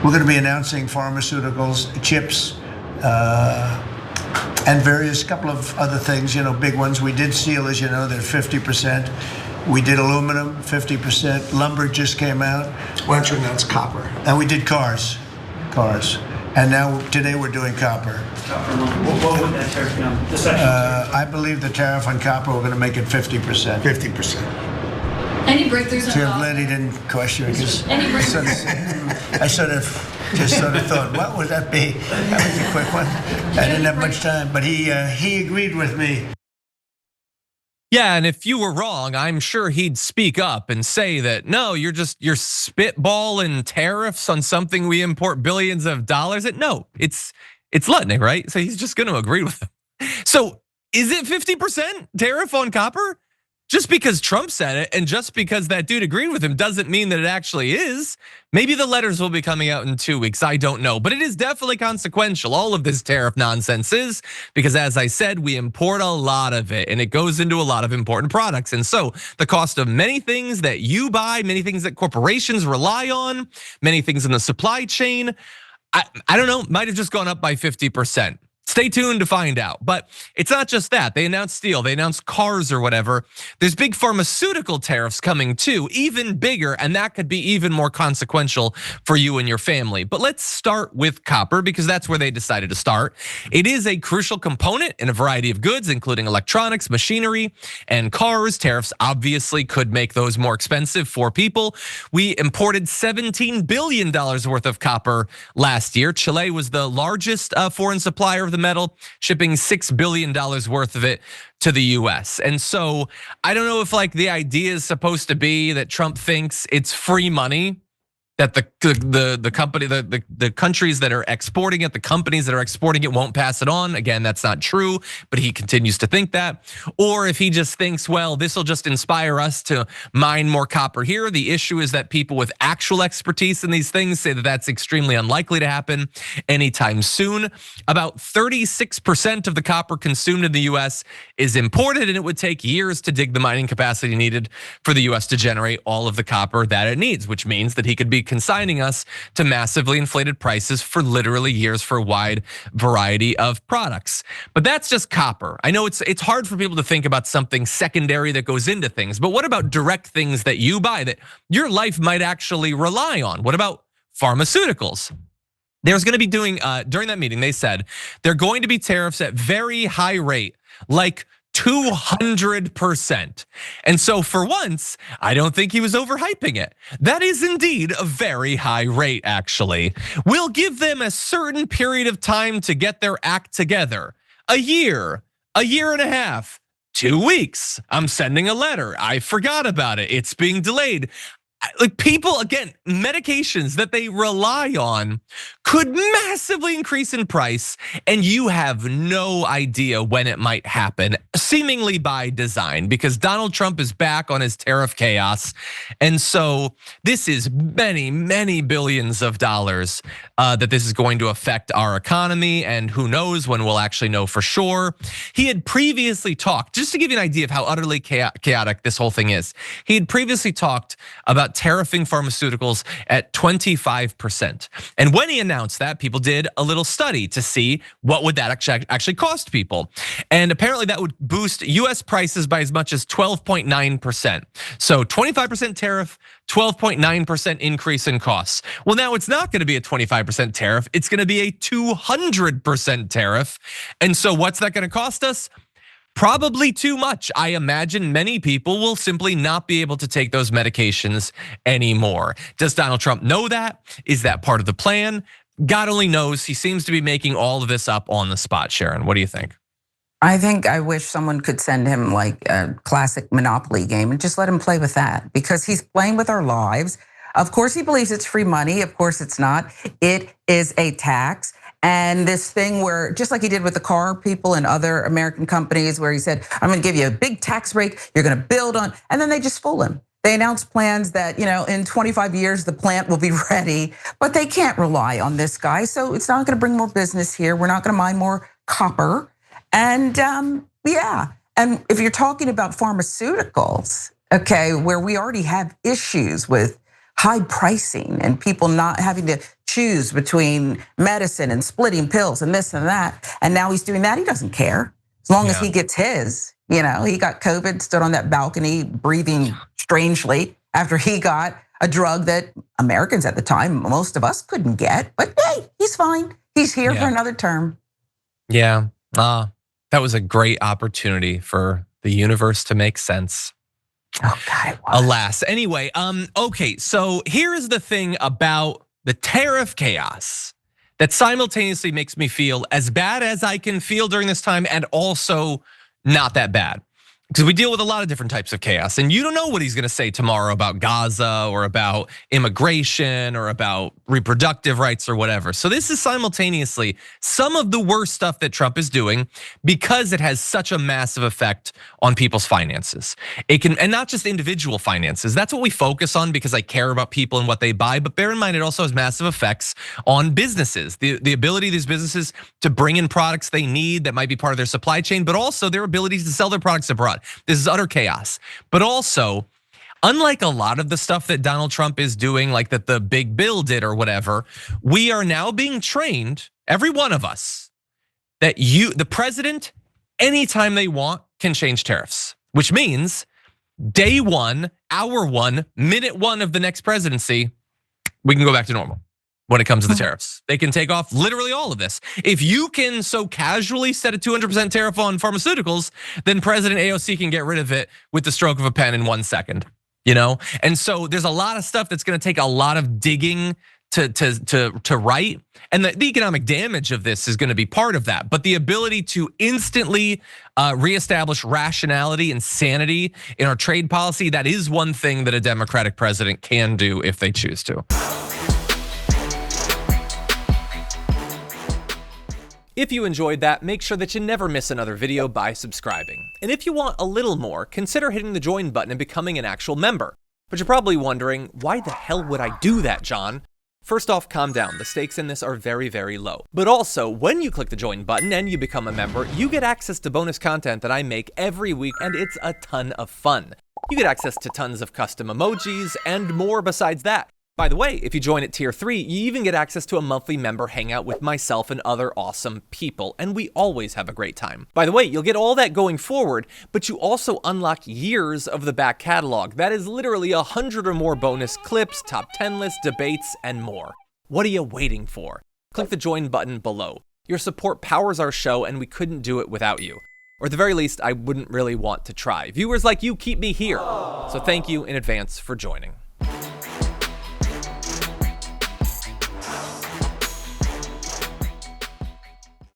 We're going to be announcing pharmaceuticals, chips, and various couple of other things, big ones. We did steel, as you know, they're 50%. We did aluminum, 50%. Lumber just came out. Why don't you announce copper? And we did cars. And now today we're doing copper. What would that tariff be on? The section tariff? I believe the tariff on copper, we're going to make it 50%. 50%. Any breakthroughs on I'm glad he didn't question it, because I sort of thought, what would that be? That was a quick one. I didn't have much time, but he agreed with me. Yeah, and if you were wrong, I'm sure he'd speak up and say that, no, you're spitballing tariffs on something we import billions of dollars at. No, it's Lutnick, right? So he's just gonna agree with him. So is it 50% tariff on copper? Just because Trump said it and just because that dude agreed with him doesn't mean that it actually is. Maybe the letters will be coming out in 2 weeks, I don't know. But it is definitely consequential, all of this tariff nonsense is, because as I said, we import a lot of it and it goes into a lot of important products. And so the cost of many things that you buy, many things that corporations rely on, many things in the supply chain, I don't know, might have just gone up by 50%. Stay tuned to find out. But it's not just that. They announced steel, they announced cars or whatever. There's big pharmaceutical tariffs coming too, even bigger, and that could be even more consequential for you and your family. But let's start with copper because that's where they decided to start. It is a crucial component in a variety of goods, including electronics, machinery, and cars. Tariffs obviously could make those more expensive for people. We imported $17 billion worth of copper last year. Chile was the largest foreign supplier of the metal, shipping $6 billion worth of it to the US. And so I don't know if the idea is supposed to be that Trump thinks it's free money, that the company, the countries that are exporting it, the companies that are exporting it won't pass it on. Again, that's not true, but he continues to think that. Or if he just thinks, well, this will just inspire us to mine more copper here. The issue is that people with actual expertise in these things say that that's extremely unlikely to happen anytime soon. About 36% of the copper consumed in the US is imported, and it would take years to dig the mining capacity needed for the US to generate all of the copper that it needs, which means that he could be consigning us to massively inflated prices for literally years for a wide variety of products. But that's just copper. I know it's hard for people to think about something secondary that goes into things, but what about direct things that you buy that your life might actually rely on? What about pharmaceuticals? There's gonna be during that meeting, they said they're going to be tariffs at very high rate, like 200%. And so for once, I don't think he was overhyping it. That is indeed a very high rate, actually. We'll give them a certain period of time to get their act together. A year and a half, 2 weeks. I'm sending a letter. I forgot about it. It's being delayed. People, again, medications that they rely on could massively increase in price, and you have no idea when it might happen, seemingly by design, because Donald Trump is back on his tariff chaos. And so this is many, many billions of dollars that this is going to affect our economy, and who knows when we'll actually know for sure. He had previously talked, just to give you an idea of how utterly chaotic this whole thing is, he had previously talked about tariffing pharmaceuticals at 25%. And when he announced that, people did a little study to see what would that actually cost people. And apparently that would boost US prices by as much as 12.9%. So 25% tariff, 12.9% increase in costs. Well, now it's not gonna be a 25% tariff, it's gonna be a 200% tariff. And so what's that gonna cost us? Probably too much. I imagine many people will simply not be able to take those medications anymore. Does Donald Trump know that? Is that part of the plan? God only knows. He seems to be making all of this up on the spot. Sharon, what do you think? I wish someone could send him like a classic Monopoly game and just let him play with that, because he's playing with our lives. Of course, he believes it's free money. Of course, it's not. It is a tax. And this thing where, just like he did with the car people and other American companies, where he said, I'm gonna give you a big tax break, you're gonna build on, and then they just fool him. They announce plans that, in 25 years, the plant will be ready, but they can't rely on this guy. So it's not gonna bring more business here. We're not gonna mine more copper. And yeah, and if you're talking about pharmaceuticals, okay, where we already have issues with high pricing and people not having to choose between medicine and splitting pills and this and that. And now he's doing that. He doesn't care as long as he gets his. He got COVID, stood on that balcony breathing strangely after he got a drug that Americans at the time, most of us couldn't get. But hey, he's fine. He's here for another term. Yeah, that was a great opportunity for the universe to make sense. Oh God, alas. Anyway, okay, so here is the thing about the tariff chaos that simultaneously makes me feel as bad as I can feel during this time and also not that bad. Because we deal with a lot of different types of chaos, and you don't know what he's gonna say tomorrow about Gaza or about immigration or about reproductive rights or whatever. So this is simultaneously some of the worst stuff that Trump is doing because it has such a massive effect on people's finances. It can, and not just individual finances. That's what we focus on because I care about people and what they buy. But bear in mind, it also has massive effects on businesses. The ability of these businesses to bring in products they need that might be part of their supply chain, but also their ability to sell their products abroad. This is utter chaos. But also, unlike a lot of the stuff that Donald Trump is doing, like that the big bill did or whatever, we are now being trained, every one of us, that the president, anytime they want, can change tariffs. Which means day one, hour one, minute one of the next presidency, we can go back to normal. When it comes to the tariffs, they can take off literally all of this. If you can so casually set a 200% tariff on pharmaceuticals, then President AOC can get rid of it with the stroke of a pen in 1 second. And so there's a lot of stuff that's going to take a lot of digging to write, and the economic damage of this is going to be part of that. But the ability to instantly reestablish rationality and sanity in our trade policy, that is one thing that a Democratic president can do if they choose to. If you enjoyed that, make sure that you never miss another video by subscribing. And if you want a little more, consider hitting the join button and becoming an actual member. But you're probably wondering, why the hell would I do that, John? First off, calm down. The stakes in this are very, very low. But also, when you click the join button and you become a member, you get access to bonus content that I make every week, and it's a ton of fun. You get access to tons of custom emojis and more besides that. By the way, if you join at tier 3, you even get access to a monthly member hangout with myself and other awesome people, and we always have a great time. By the way, you'll get all that going forward, but you also unlock years of the back catalog. That is literally 100 or more bonus clips, top 10 lists, debates, and more. What are you waiting for? Click the join button below. Your support powers our show, and we couldn't do it without you. Or at the very least, I wouldn't really want to try. Viewers like you keep me here, so thank you in advance for joining.